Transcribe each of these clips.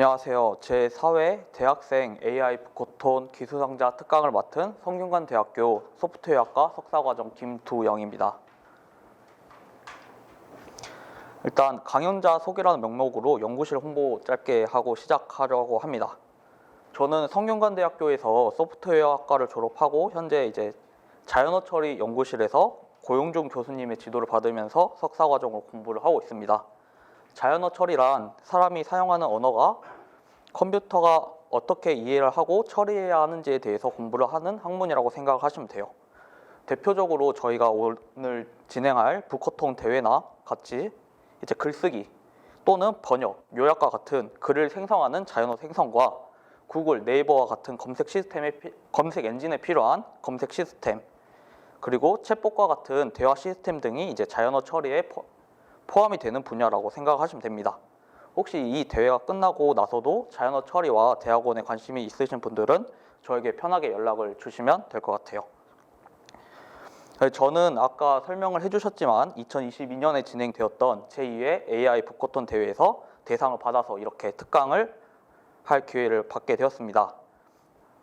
안녕하세요. 제4회 대학생 AI 북코톤 기술상자 특강을 맡은 성균관대학교 소프트웨어학과 석사과정 김두영입니다. 일단 강연자 소개라는 명목으로 연구실 홍보 짧게 하고 시작하려고 합니다. 저는 성균관대학교에서 소프트웨어학과를 졸업하고 현재 이제 자연어 처리 연구실에서 고용준 교수님의 지도를 받으면서 석사과정으로 공부를 하고 있습니다. 자연어 처리란 사람이 사용하는 언어가 컴퓨터가 어떻게 이해를 하고 처리해야 하는지에 대해서 공부를 하는 학문이라고 생각을 하시면 돼요. 대표적으로 저희가 오늘 진행할 북커통 대회나 같이 이제 글쓰기 또는 번역, 요약과 같은 글을 생성하는 자연어 생성과 구글, 네이버와 같은 검색 엔진에 필요한 검색 시스템, 그리고 챗봇과 같은 대화 시스템 등이 이제 자연어 처리에 포함이 되는 분야라고 생각하시면 됩니다. 혹시 이 대회가 끝나고 나서도 자연어 처리와 대학원에 관심이 있으신 분들은 저에게 편하게 연락을 주시면 될 것 같아요. 저는 아까 설명을 해주셨지만 2022년에 진행되었던 제2회 AI 북커톤 대회에서 대상을 받아서 이렇게 특강을 할 기회를 받게 되었습니다.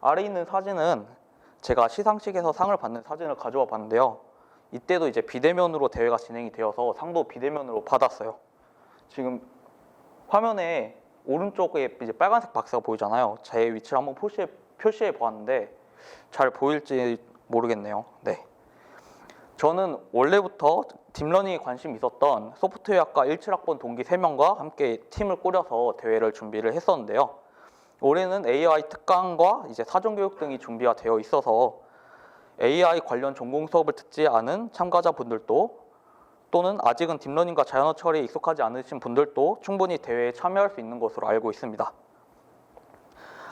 아래 있는 사진은 제가 시상식에서 상을 받는 사진을 가져와 봤는데요. 이때도 이제 비대면으로 대회가 진행이 되어서 상도 비대면으로 받았어요. 지금 화면에 오른쪽에 이제 빨간색 박스가 보이잖아요. 제 위치를 한번 표시해 보았는데 잘 보일지 모르겠네요. 네. 저는 원래부터 딥러닝에 관심이 있었던 소프트웨어학과 17학번 동기 3명과 함께 팀을 꾸려서 대회를 준비를 했었는데요. 올해는 AI 특강과 이제 사전교육 등이 준비가 되어 있어서 AI 관련 전공 수업을 듣지 않은 참가자분들도 또는 아직은 딥러닝과 자연어 처리에 익숙하지 않으신 분들도 충분히 대회에 참여할 수 있는 것으로 알고 있습니다.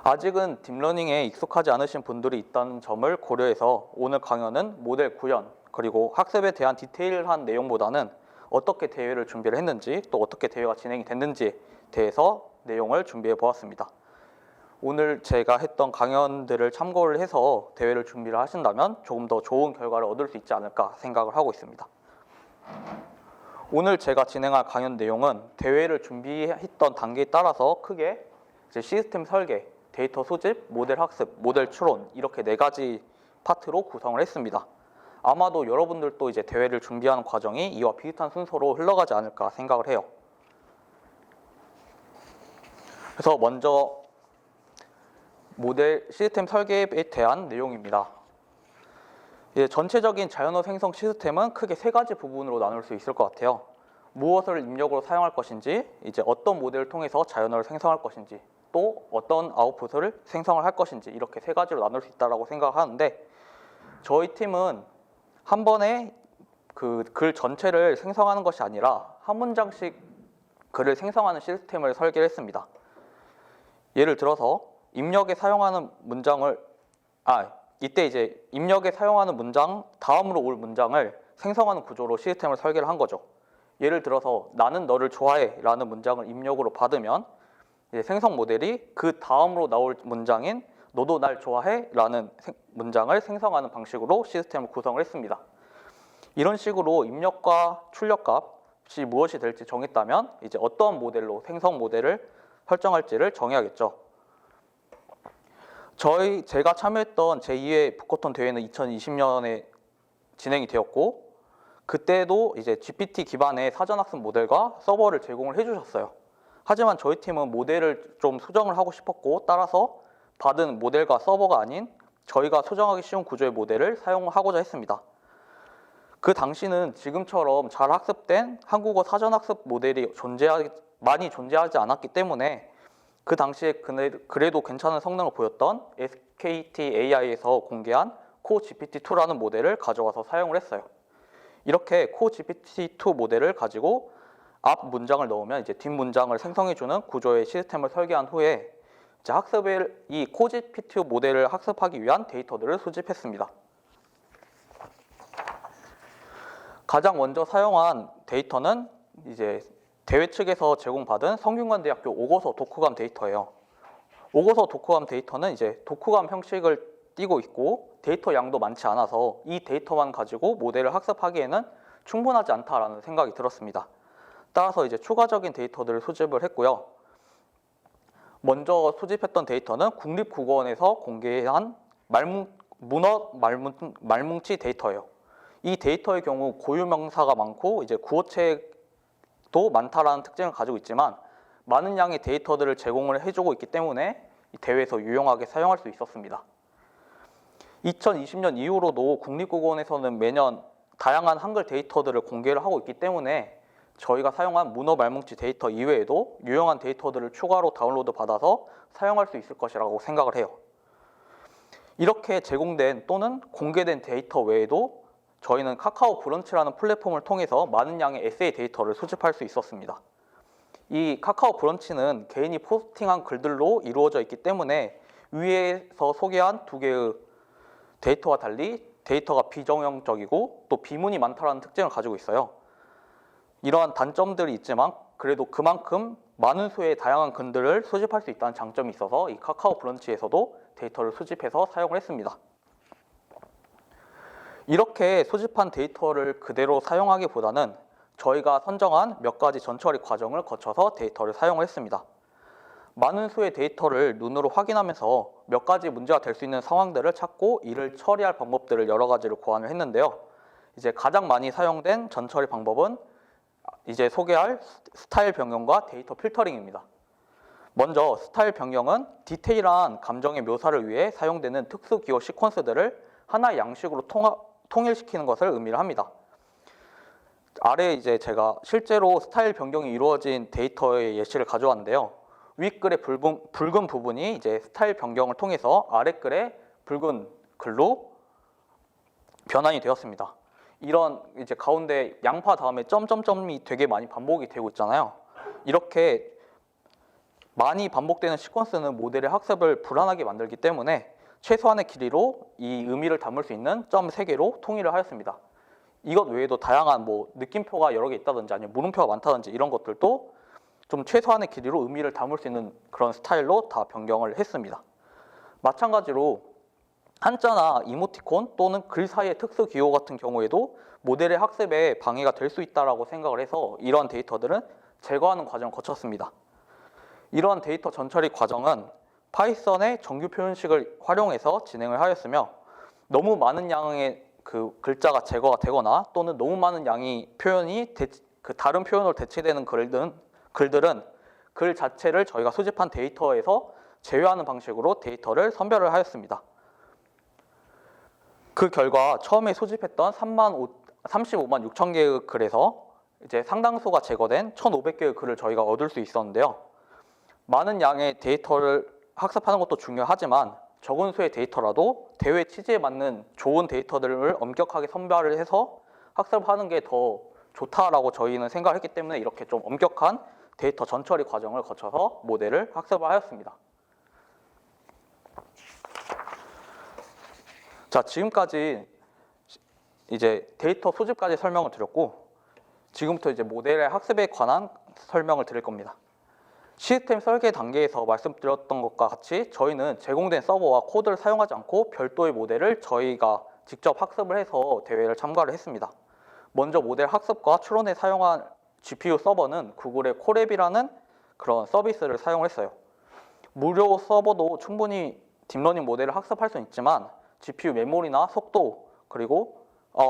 아직은 딥러닝에 익숙하지 않으신 분들이 있다는 점을 고려해서 오늘 강연은 모델 구현 그리고 학습에 대한 디테일한 내용보다는 어떻게 대회를 준비를 했는지 또 어떻게 대회가 진행이 됐는지에 대해서 내용을 준비해 보았습니다. 오늘 제가 했던 강연들을 참고를 해서 대회를 준비를 하신다면 조금 더 좋은 결과를 얻을 수 있지 않을까 생각을 하고 있습니다. 오늘 제가 진행할 강연 내용은 대회를 준비했던 단계에 따라서 크게 이제 시스템 설계, 데이터 수집, 모델 학습, 모델 추론 이렇게 4가지 파트로 구성을 했습니다. 아마도 여러분들도 이제 대회를 준비하는 과정이 이와 비슷한 순서로 흘러가지 않을까 생각을 해요. 그래서 먼저 모델 시스템 설계에 대한 내용입니다. 전체적인 자연어 생성 시스템은 크게 3가지 부분으로 나눌 수 있을 것 같아요. 무엇을 입력으로 사용할 것인지, 이제 어떤 모델을 통해서 자연어를 생성할 것인지, 또 어떤 아웃풋을 생성을 할 것인지 이렇게 3가지로 나눌 수 있다고 생각하는데 저희 팀은 한 번에 그 글 전체를 생성하는 것이 아니라 한 문장씩 글을 생성하는 시스템을 설계를 했습니다. 예를 들어서 입력에 사용하는 문장을 이때 이제 입력에 사용하는 문장 다음으로 올 문장을 생성하는 구조로 시스템을 설계를 한 거죠. 예를 들어서 나는 너를 좋아해 라는 문장을 입력으로 받으면 이제 생성 모델이 그 다음으로 나올 문장인 너도 날 좋아해 라는 문장을 생성하는 방식으로 시스템을 구성을 했습니다. 이런 식으로 입력과 출력값이 무엇이 될지 정했다면 이제 어떤 모델로 생성 모델을 설정할지를 정해야겠죠. 제가 참여했던 제2회 북커톤 대회는 2020년에 진행이 되었고 그때도 이제 GPT 기반의 사전학습 모델과 서버를 제공을 해주셨어요. 하지만 저희 팀은 모델을 좀 수정을 하고 싶었고 따라서 받은 모델과 서버가 아닌 저희가 수정하기 쉬운 구조의 모델을 사용하고자 했습니다. 그 당시는 지금처럼 잘 학습된 한국어 사전학습 모델이 많이 존재하지 않았기 때문에 그 당시에 그래도 괜찮은 성능을 보였던 SKT AI에서 공개한 CoGPT-2라는 모델을 가져와서 사용을 했어요. 이렇게 CoGPT-2 모델을 가지고 앞 문장을 넣으면 이제 뒷 문장을 생성해주는 구조의 시스템을 설계한 후에 이제 이 CoGPT 모델을 학습하기 위한 데이터들을 수집했습니다. 가장 먼저 사용한 데이터는 이제 대회 측에서 제공받은 성균관대학교 오고서 독후감 데이터예요. 오고서 독후감 데이터는 이제 독후감 형식을 띠고 있고 데이터 양도 많지 않아서 이 데이터만 가지고 모델을 학습하기에는 충분하지 않다라는 생각이 들었습니다. 따라서 이제 추가적인 데이터들을 수집을 했고요. 먼저 수집했던 데이터는 국립국어원에서 공개한 문어 말뭉치 데이터예요. 이 데이터의 경우 고유명사가 많고 이제 구어체도 많다라는 특징을 가지고 있지만 많은 양의 데이터들을 제공을 해주고 있기 때문에 이 대회에서 유용하게 사용할 수 있었습니다. 2020년 이후로도 국립국어원에서는 매년 다양한 한글 데이터들을 공개를 하고 있기 때문에 저희가 사용한 문어 말뭉치 데이터 이외에도 유용한 데이터들을 추가로 다운로드 받아서 사용할 수 있을 것이라고 생각을 해요. 이렇게 제공된 또는 공개된 데이터 외에도 저희는 카카오 브런치라는 플랫폼을 통해서 많은 양의 에세이 데이터를 수집할 수 있었습니다. 이 카카오 브런치는 개인이 포스팅한 글들로 이루어져 있기 때문에 위에서 소개한 두 개의 데이터와 달리 데이터가 비정형적이고 또 비문이 많다는 특징을 가지고 있어요. 이러한 단점들이 있지만 그래도 그만큼 많은 수의 다양한 글들을 수집할 수 있다는 장점이 있어서 이 카카오 브런치에서도 데이터를 수집해서 사용을 했습니다. 이렇게 수집한 데이터를 그대로 사용하기보다는 저희가 선정한 몇 가지 전처리 과정을 거쳐서 데이터를 사용을 했습니다. 많은 수의 데이터를 눈으로 확인하면서 몇 가지 문제가 될 수 있는 상황들을 찾고 이를 처리할 방법들을 여러 가지를 고안을 했는데요. 이제 가장 많이 사용된 전처리 방법은 이제 소개할 스타일 변경과 데이터 필터링입니다. 먼저 스타일 변경은 디테일한 감정의 묘사를 위해 사용되는 특수 기호 시퀀스들을 하나의 양식으로 통일시키는 것을 의미를 합니다. 아래 이제 제가 실제로 스타일 변경이 이루어진 데이터의 예시를 가져왔는데요. 윗글의 붉은 부분이 이제 스타일 변경을 통해서 아랫글의 붉은 글로 변환이 되었습니다. 이런 이제 가운데 양파 다음에 점점점이 되게 많이 반복이 되고 있잖아요. 이렇게 많이 반복되는 시퀀스는 모델의 학습을 불안하게 만들기 때문에 최소한의 길이로 이 의미를 담을 수 있는 점 3개로 통일을 하였습니다. 이것 외에도 다양한 느낌표가 여러 개 있다든지 아니면 물음표가 많다든지 이런 것들도 좀 최소한의 길이로 의미를 담을 수 있는 그런 스타일로 다 변경을 했습니다. 마찬가지로 한자나 이모티콘 또는 글 사이의 특수 기호 같은 경우에도 모델의 학습에 방해가 될 수 있다고 생각을 해서 이러한 데이터들은 제거하는 과정을 거쳤습니다. 이러한 데이터 전처리 과정은 파이썬의 정규 표현식을 활용해서 진행을 하였으며 너무 많은 양의 그 글자가 제거가 되거나 또는 너무 많은 양의 표현이 다른 표현으로 대체되는 글들은 글 자체를 저희가 수집한 데이터에서 제외하는 방식으로 데이터를 선별을 하였습니다. 그 결과 처음에 수집했던 35만 6천 개의 글에서 이제 상당수가 제거된 1,500개의 글을 저희가 얻을 수 있었는데요. 많은 양의 데이터를 학습하는 것도 중요하지만 적은 수의 데이터라도 대회 취지에 맞는 좋은 데이터들을 엄격하게 선별을 해서 학습하는 게 더 좋다라고 저희는 생각을 했기 때문에 이렇게 좀 엄격한 데이터 전처리 과정을 거쳐서 모델을 학습을 하였습니다. 자, 지금까지 이제 데이터 수집까지 설명을 드렸고 지금부터 이제 모델의 학습에 관한 설명을 드릴 겁니다. 시스템 설계 단계에서 말씀드렸던 것과 같이 저희는 제공된 서버와 코드를 사용하지 않고 별도의 모델을 저희가 직접 학습을 해서 대회를 참가를 했습니다. 먼저 모델 학습과 추론에 사용한 GPU 서버는 구글의 콜앱이라는 그런 서비스를 사용했어요. 무료 서버도 충분히 딥러닝 모델을 학습할 수는 있지만 GPU 메모리나 속도 그리고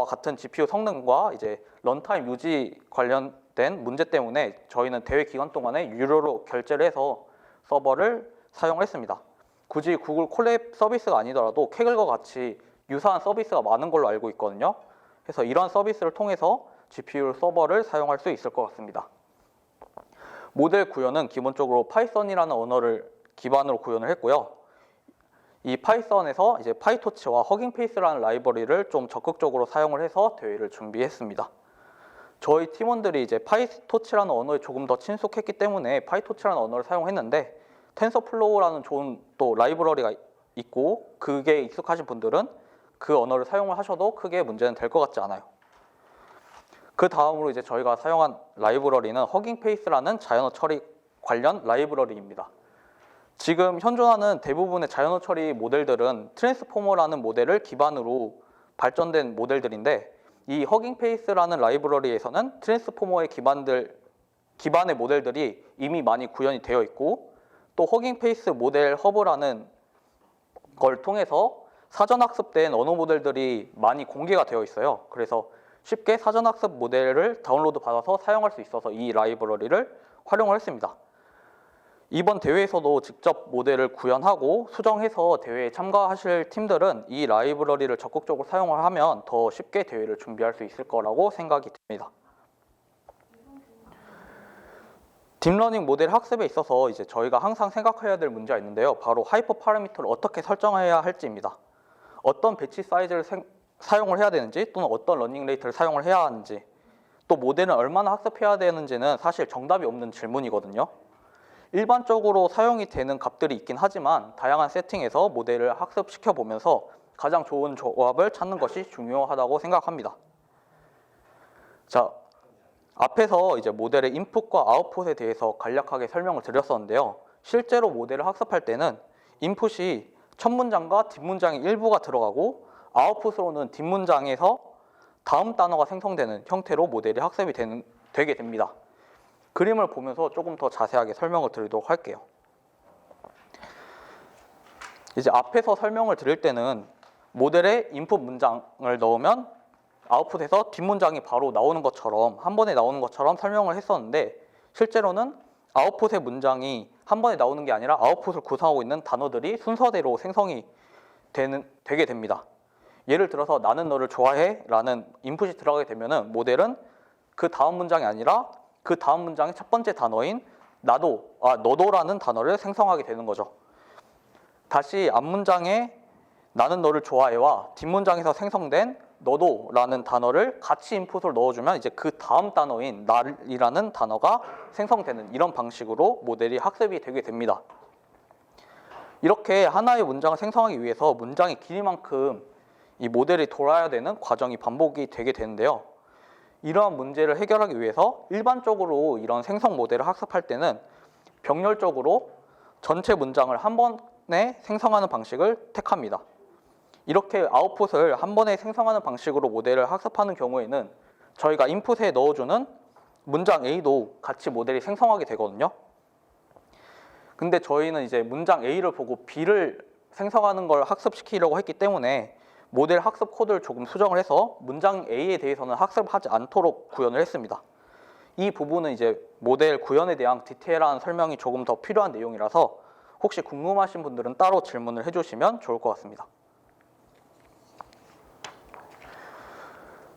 같은 GPU 성능과 이제 런타임 유지 관련된 문제 때문에 저희는 대회 기간 동안에 유료로 결제를 해서 서버를 사용했습니다. 굳이 구글 콜랩 서비스가 아니더라도 캐글과 같이 유사한 서비스가 많은 걸로 알고 있거든요. 그래서 이러한 서비스를 통해서 GPU 서버를 사용할 수 있을 것 같습니다. 모델 구현은 기본적으로 파이썬이라는 언어를 기반으로 구현을 했고요. 이 파이썬에서 이제 파이토치와 허깅페이스라는 라이브러리를 좀 적극적으로 사용을 해서 대회를 준비했습니다. 저희 팀원들이 이제 파이토치라는 언어에 조금 더 친숙했기 때문에 파이토치라는 언어를 사용했는데 텐서플로우라는 좋은 또 라이브러리가 있고 그게 익숙하신 분들은 그 언어를 사용을 하셔도 크게 문제는 될 것 같지 않아요. 그 다음으로 이제 저희가 사용한 라이브러리는 허깅페이스라는 자연어 처리 관련 라이브러리입니다. 지금 현존하는 대부분의 자연어 처리 모델들은 트랜스포머라는 모델을 기반으로 발전된 모델들인데 이 허깅페이스라는 라이브러리에서는 트랜스포머의 기반의 모델들이 이미 많이 구현이 되어 있고 또 허깅페이스 모델 허브라는 걸 통해서 사전학습된 언어 모델들이 많이 공개가 되어 있어요. 그래서 쉽게 사전학습 모델을 다운로드 받아서 사용할 수 있어서 이 라이브러리를 활용을 했습니다. 이번 대회에서도 직접 모델을 구현하고 수정해서 대회에 참가하실 팀들은 이 라이브러리를 적극적으로 사용을 하면 더 쉽게 대회를 준비할 수 있을 거라고 생각이 듭니다. 딥러닝 모델 학습에 있어서 이제 저희가 항상 생각해야 될 문제가 있는데요. 바로 하이퍼 파라미터를 어떻게 설정해야 할지입니다. 어떤 배치 사이즈를 사용을 해야 되는지 또는 어떤 러닝 레이트를 사용을 해야 하는지 또 모델은 얼마나 학습해야 되는지는 사실 정답이 없는 질문이거든요. 일반적으로 사용이 되는 값들이 있긴 하지만 다양한 세팅에서 모델을 학습시켜 보면서 가장 좋은 조합을 찾는 것이 중요하다고 생각합니다. 자, 앞에서 이제 모델의 인풋과 아웃풋에 대해서 간략하게 설명을 드렸었는데요. 실제로 모델을 학습할 때는 인풋이 첫 문장과 뒷문장의 일부가 들어가고 아웃풋으로는 뒷문장에서 다음 단어가 생성되는 형태로 모델이 학습이 되게 됩니다. 그림을 보면서 조금 더 자세하게 설명을 드리도록 할게요. 이제 앞에서 설명을 드릴 때는 모델에 인풋 문장을 넣으면 아웃풋에서 뒷문장이 바로 나오는 것처럼 한 번에 나오는 것처럼 설명을 했었는데 실제로는 아웃풋의 문장이 한 번에 나오는 게 아니라 아웃풋을 구성하고 있는 단어들이 순서대로 생성이 되게 됩니다. 예를 들어서 나는 너를 좋아해 라는 인풋이 들어가게 되면은 모델은 그 다음 문장이 아니라 그 다음 문장의 첫 번째 단어인 너도라는 단어를 생성하게 되는 거죠. 다시 앞문장에 나는 너를 좋아해와 뒷문장에서 생성된 너도라는 단어를 같이 인풋을 넣어주면 이제 그 다음 단어인 날이라는 단어가 생성되는 이런 방식으로 모델이 학습이 되게 됩니다. 이렇게 하나의 문장을 생성하기 위해서 문장의 길이만큼 이 모델이 돌아야 되는 과정이 반복이 되게 되는데요. 이러한 문제를 해결하기 위해서 일반적으로 이런 생성 모델을 학습할 때는 병렬적으로 전체 문장을 한 번에 생성하는 방식을 택합니다. 이렇게 아웃풋을 한 번에 생성하는 방식으로 모델을 학습하는 경우에는 저희가 인풋에 넣어주는 문장 A도 같이 모델이 생성하게 되거든요. 근데 저희는 이제 문장 A를 보고 B를 생성하는 걸 학습시키려고 했기 때문에 모델 학습 코드를 조금 수정을 해서 문장 A에 대해서는 학습하지 않도록 구현을 했습니다. 이 부분은 이제 모델 구현에 대한 디테일한 설명이 조금 더 필요한 내용이라서 혹시 궁금하신 분들은 따로 질문을 해주시면 좋을 것 같습니다.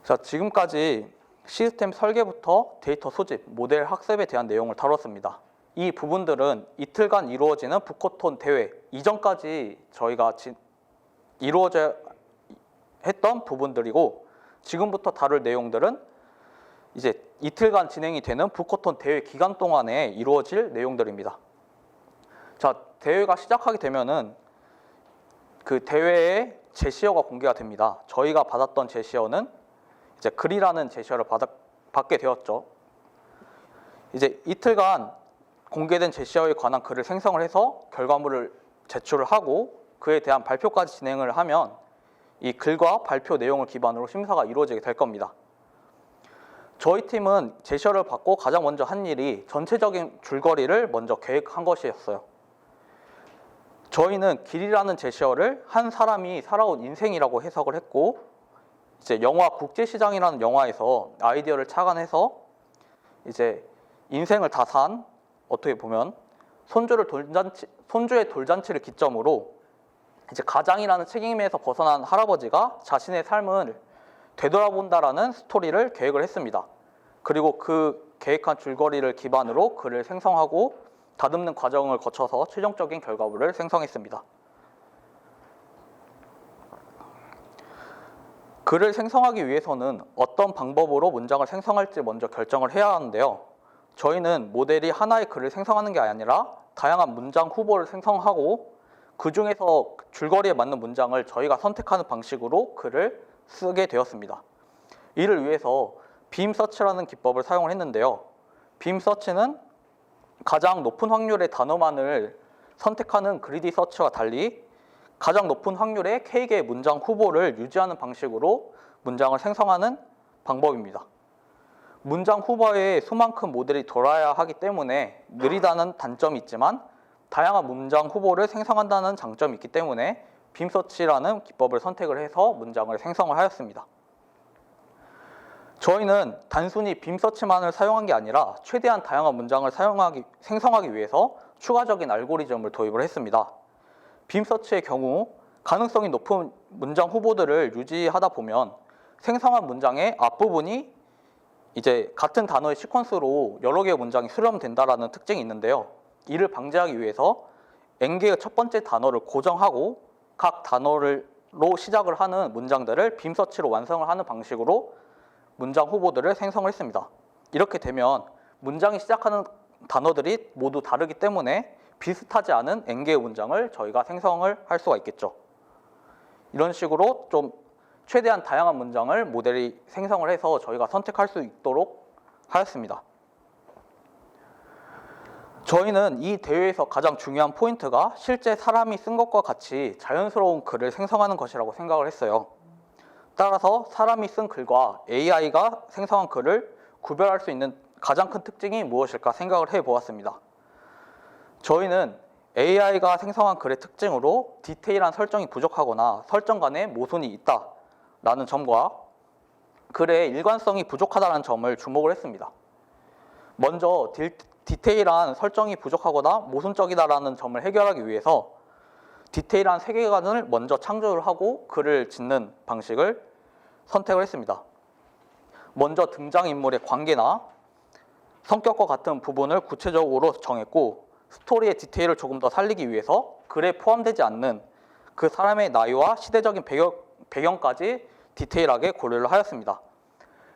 자, 지금까지 시스템 설계부터 데이터 수집, 모델 학습에 대한 내용을 다뤘습니다. 이 부분들은 이틀간 이루어지는 부코톤 대회 이전까지 저희가 이루어져 했던 부분들이고 지금부터 다룰 내용들은 이제 이틀간 진행이 되는 부코톤 대회 기간 동안에 이루어질 내용들입니다. 자, 대회가 시작하게 되면은 그 대회의 제시어가 공개가 됩니다. 저희가 받았던 제시어는 이제 글이라는 제시어를 받게 되었죠. 이제 이틀간 공개된 제시어에 관한 글을 생성을 해서 결과물을 제출을 하고 그에 대한 발표까지 진행을 하면 이 글과 발표 내용을 기반으로 심사가 이루어지게 될 겁니다. 저희 팀은 제시어를 받고 가장 먼저 한 일이 전체적인 줄거리를 먼저 계획한 것이었어요. 저희는 길이라는 제시어를 한 사람이 살아온 인생이라고 해석을 했고 이제 영화 국제시장이라는 영화에서 아이디어를 착안해서 이제 인생을 다 산 어떻게 보면 손주의 돌잔치를 기점으로 이제 가장이라는 책임에서 벗어난 할아버지가 자신의 삶을 되돌아본다라는 스토리를 계획을 했습니다. 그리고 그 계획한 줄거리를 기반으로 글을 생성하고 다듬는 과정을 거쳐서 최종적인 결과물을 생성했습니다. 글을 생성하기 위해서는 어떤 방법으로 문장을 생성할지 먼저 결정을 해야 하는데요. 저희는 모델이 하나의 글을 생성하는 게 아니라 다양한 문장 후보를 생성하고 그 중에서 줄거리에 맞는 문장을 저희가 선택하는 방식으로 글을 쓰게 되었습니다. 이를 위해서 빔 서치라는 기법을 사용을 했는데요. 빔 서치는 가장 높은 확률의 단어만을 선택하는 그리디 서치와 달리 가장 높은 확률의 K개의 문장 후보를 유지하는 방식으로 문장을 생성하는 방법입니다. 문장 후보에 수만큼 모델이 돌아야 하기 때문에 느리다는 단점이 있지만 다양한 문장 후보를 생성한다는 장점이 있기 때문에 빔서치라는 기법을 선택을 해서 문장을 생성을 하였습니다. 저희는 단순히 빔서치만을 사용한 게 아니라 최대한 다양한 문장을 생성하기 위해서 추가적인 알고리즘을 도입을 했습니다. 빔서치의 경우 가능성이 높은 문장 후보들을 유지하다 보면 생성한 문장의 앞부분이 이제 같은 단어의 시퀀스로 여러 개의 문장이 수렴된다라는 특징이 있는데요. 이를 방지하기 위해서 n개의 첫 번째 단어를 고정하고 각 단어로 시작을 하는 문장들을 빔서치로 완성을 하는 방식으로 문장 후보들을 생성을 했습니다. 이렇게 되면 문장이 시작하는 단어들이 모두 다르기 때문에 비슷하지 않은 n개의 문장을 저희가 생성을 할 수가 있겠죠. 이런 식으로 좀 최대한 다양한 문장을 모델이 생성을 해서 저희가 선택할 수 있도록 하였습니다. 저희는 이 대회에서 가장 중요한 포인트가 실제 사람이 쓴 것과 같이 자연스러운 글을 생성하는 것이라고 생각을 했어요. 따라서 사람이 쓴 글과 AI가 생성한 글을 구별할 수 있는 가장 큰 특징이 무엇일까 생각을 해보았습니다. 저희는 AI가 생성한 글의 특징으로 디테일한 설정이 부족하거나 설정 간에 모순이 있다라는 점과 글의 일관성이 부족하다는 점을 주목을 했습니다. 먼저 디테일한 설정이 부족하거나 모순적이다라는 점을 해결하기 위해서 디테일한 세계관을 먼저 창조를 하고 글을 짓는 방식을 선택을 했습니다. 먼저 등장인물의 관계나 성격과 같은 부분을 구체적으로 정했고 스토리의 디테일을 조금 더 살리기 위해서 글에 포함되지 않는 그 사람의 나이와 시대적인 배경까지 디테일하게 고려를 하였습니다.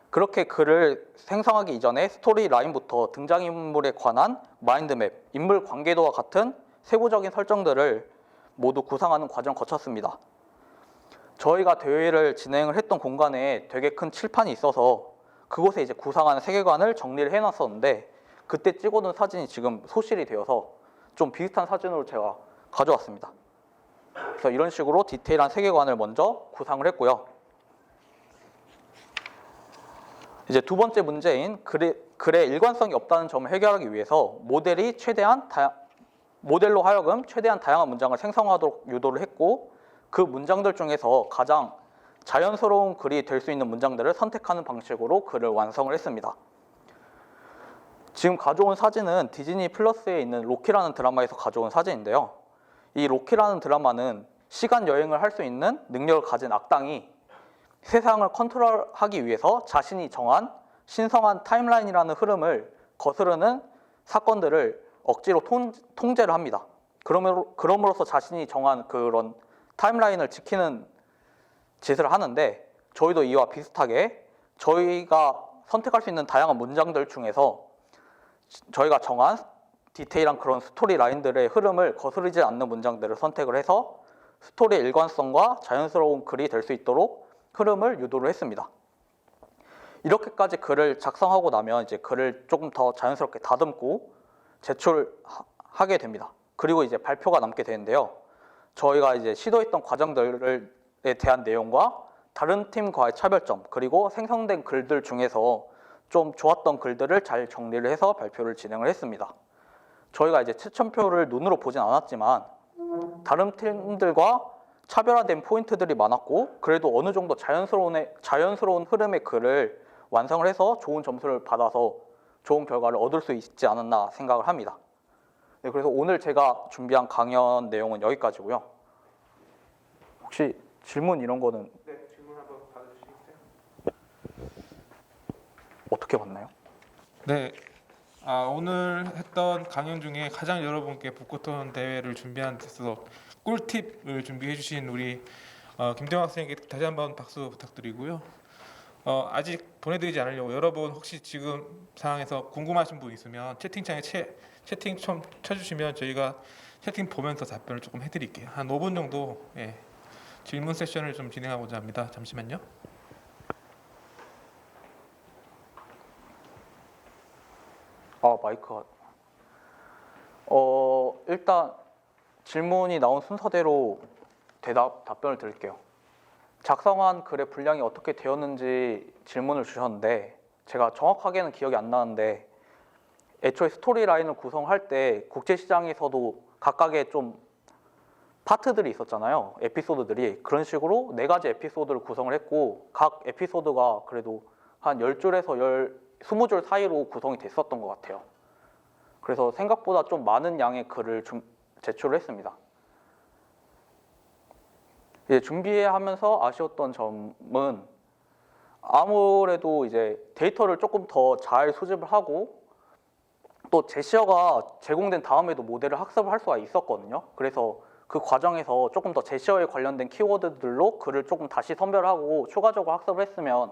그렇게 글을 생성하기 이전에 스토리 라인부터 등장인물에 관한 마인드맵, 인물 관계도와 같은 세부적인 설정들을 모두 구상하는 과정을 거쳤습니다. 저희가 대회를 진행을 했던 공간에 되게 큰 칠판이 있어서 그곳에 이제 구상하는 세계관을 정리를 해놨었는데 그때 찍어둔 사진이 지금 소실이 되어서 좀 비슷한 사진으로 제가 가져왔습니다. 그래서 이런 식으로 디테일한 세계관을 먼저 구상을 했고요. 이제 두 번째 문제인 글의 일관성이 없다는 점을 해결하기 위해서 모델로 하여금 최대한 다양한 문장을 생성하도록 유도를 했고 그 문장들 중에서 가장 자연스러운 글이 될 수 있는 문장들을 선택하는 방식으로 글을 완성을 했습니다. 지금 가져온 사진은 디즈니 플러스에 있는 로키라는 드라마에서 가져온 사진인데요. 이 로키라는 드라마는 시간 여행을 할 수 있는 능력을 가진 악당이 세상을 컨트롤하기 위해서 자신이 정한 신성한 타임라인이라는 흐름을 거스르는 사건들을 억지로 통제를 합니다. 그럼으로써 자신이 정한 그런 타임라인을 지키는 짓을 하는데 저희도 이와 비슷하게 저희가 선택할 수 있는 다양한 문장들 중에서 저희가 정한 디테일한 그런 스토리 라인들의 흐름을 거스르지 않는 문장들을 선택을 해서 스토리의 일관성과 자연스러운 글이 될 수 있도록 흐름을 유도를 했습니다. 이렇게까지 글을 작성하고 나면 이제 글을 조금 더 자연스럽게 다듬고 제출하게 됩니다. 그리고 이제 발표가 남게 되는데요. 저희가 이제 시도했던 과정들에 대한 내용과 다른 팀과의 차별점 그리고 생성된 글들 중에서 좀 좋았던 글들을 잘 정리를 해서 발표를 진행을 했습니다. 저희가 이제 채점표를 눈으로 보진 않았지만 다른 팀들과 차별화된 포인트들이 많았고 그래도 어느 정도 자연스러운 흐름의 글을 완성을 해서 좋은 점수를 받아서 좋은 결과를 얻을 수 있지 않았나 생각을 합니다. 네, 그래서 오늘 제가 준비한 강연 내용은 여기까지고요. 혹시 질문 이런 거는 네, 질문 한번 받아주시겠어요? 어떻게 받나요? 네, 오늘 했던 강연 중에 가장 여러분께 북코톤 대회를 준비한 데서 꿀팁을 준비해 주신 우리 김대영 학생에게 다시 한번 박수 부탁드리고요. 아직 보내드리지 않으려고 여러분 혹시 지금 상황에서 궁금하신 분 있으면 채팅창에 채팅 좀 쳐주시면 저희가 채팅 보면서 답변을 조금 해드릴게요. 한 5분 정도 질문 세션을 좀 진행하고자 합니다. 잠시만요. 마이크가 일단 질문이 나온 순서대로 답변을 드릴게요. 작성한 글의 분량이 어떻게 되었는지 질문을 주셨는데 제가 정확하게는 기억이 안 나는데 애초에 스토리 라인을 구성할 때 국제시장에서도 각각의 좀 파트들이 있었잖아요. 에피소드들이. 그런 식으로 4가지 에피소드를 구성을 했고 각 에피소드가 그래도 한 10줄에서 20줄 사이로 구성이 됐었던 것 같아요. 그래서 생각보다 좀 많은 양의 글을 제출을 했습니다. 준비하면서 아쉬웠던 점은 아무래도 이제 데이터를 조금 더 잘 수집을 하고 또 제시어가 제공된 다음에도 모델을 학습을 할 수가 있었거든요. 그래서 그 과정에서 조금 더 제시어에 관련된 키워드들로 글을 조금 다시 선별하고 추가적으로 학습을 했으면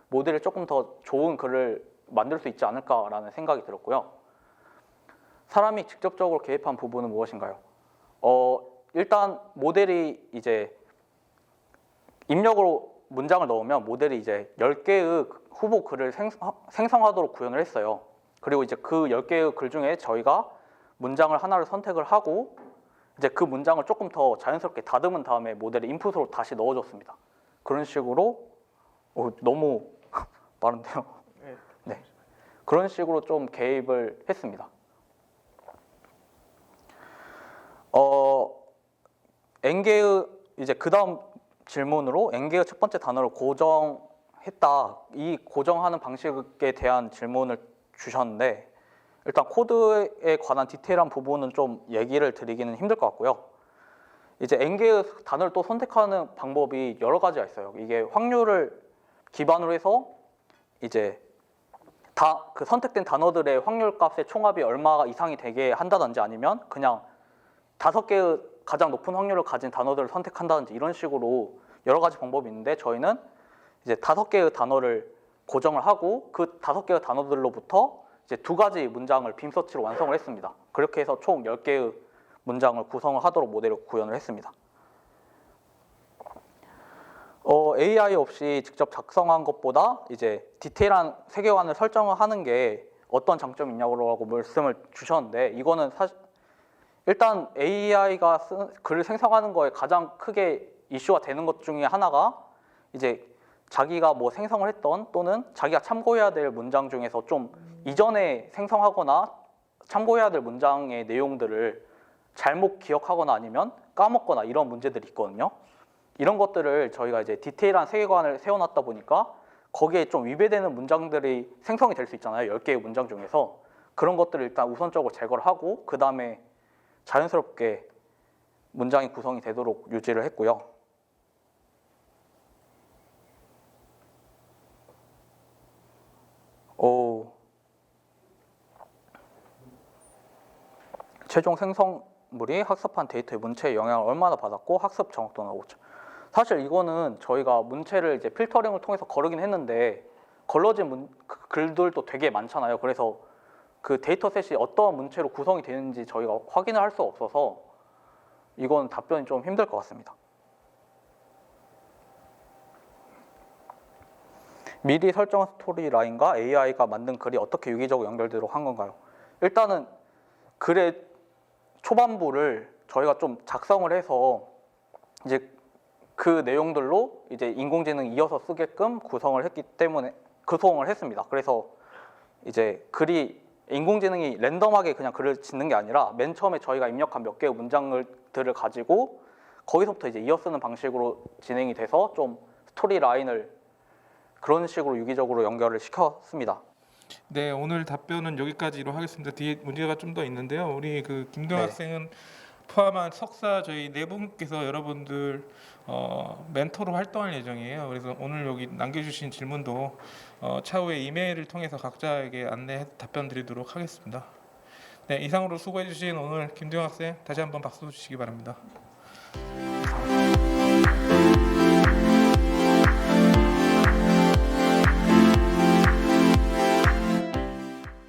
모델이 조금 더 좋은 글을 만들 수 있지 않을까라는 생각이 들었고요. 사람이 직접적으로 개입한 부분은 무엇인가요? 일단 모델이 이제 입력으로 문장을 넣으면 모델이 이제 10개의 후보 글을 생성하도록 구현을 했어요. 그리고 이제 그 10개의 글 중에 저희가 문장을 하나를 선택을 하고 이제 그 문장을 조금 더 자연스럽게 다듬은 다음에 모델의 인풋으로 다시 넣어줬습니다. 그런 식으로 너무 빠른데요. 네, 그런 식으로 좀 개입을 했습니다. 엔게의 이제 그 다음 질문으로 엔게의 첫 번째 단어를 고정했다. 이 고정하는 방식에 대한 질문을 주셨는데 일단 코드에 관한 디테일한 부분은 좀 얘기를 드리기는 힘들 것 같고요. 이제 엔게의 단어를 또 선택하는 방법이 여러 가지가 있어요. 이게 확률을 기반으로 해서 이제 다 그 선택된 단어들의 확률 값의 총합이 얼마 이상이 되게 한다든지 아니면 그냥 5개의 가장 높은 확률을 가진 단어들을 선택한다든지 이런 식으로 여러 가지 방법이 있는데 저희는 이제 5개의 단어를 고정을 하고 그 5개의 단어들로부터 이제 2가지 문장을 빔서치로 완성을 했습니다. 그렇게 해서 총 10개의 문장을 구성을 하도록 모델을 구현을 했습니다. AI 없이 직접 작성한 것보다 이제 디테일한 세계관을 설정을 하는 게 어떤 장점이 있냐고 말씀을 주셨는데 이거는 사실 일단 AI가 글을 생성하는 거에 가장 크게 이슈가 되는 것 중에 하나가 이제 자기가 뭐 생성을 했던 또는 자기가 참고해야 될 문장 중에서 좀 이전에 생성하거나 참고해야 될 문장의 내용들을 잘못 기억하거나 아니면 까먹거나 이런 문제들이 있거든요. 이런 것들을 저희가 이제 디테일한 세계관을 세워놨다 보니까 거기에 좀 위배되는 문장들이 생성이 될 수 있잖아요. 10개의 문장 중에서. 그런 것들을 일단 우선적으로 제거를 하고 그 다음에 자연스럽게 문장이 구성이 되도록 유지를 했고요. 최종 생성물이 학습한 데이터의 문체에 영향을 얼마나 받았고 학습 정확도는 5점. 사실 이거는 저희가 문체를 이제 필터링을 통해서 거르긴 했는데 걸러진 글들도 되게 많잖아요. 그래서 그 데이터셋이 어떤 문체로 구성이 되는지 저희가 확인을 할 수 없어서 이건 답변이 좀 힘들 것 같습니다. 미리 설정한 스토리 라인과 AI가 만든 글이 어떻게 유기적으로 연결되도록 한 건가요? 일단은 글의 초반부를 저희가 좀 작성을 해서 이제 그 내용들로 이제 인공지능이 이어서 쓰게끔 구성을 했기 때문에 구성을 했습니다. 그래서 이제 글이 인공지능이 랜덤하게 그냥 글을 짓는 게 아니라 맨 처음에 저희가 입력한 몇 개의 문장들을 가지고 거기서부터 이제 이어 쓰는 방식으로 진행이 돼서 좀 스토리 라인을 그런 식으로 유기적으로 연결을 시켰습니다. 네, 오늘 답변은 여기까지로 하겠습니다. 뒤에 문제가 좀 더 있는데요. 우리 그 김경 네. 학생은 포함한 석사 저희 네 분께서 여러분들 멘토로 활동할 예정이에요. 그래서 오늘 여기 남겨주신 질문도 차후에 이메일을 통해서 각자에게 안내 답변 드리도록 하겠습니다. 네, 이상으로 수고해주신 오늘 김경 학생 다시 한번 박수 주시기 바랍니다.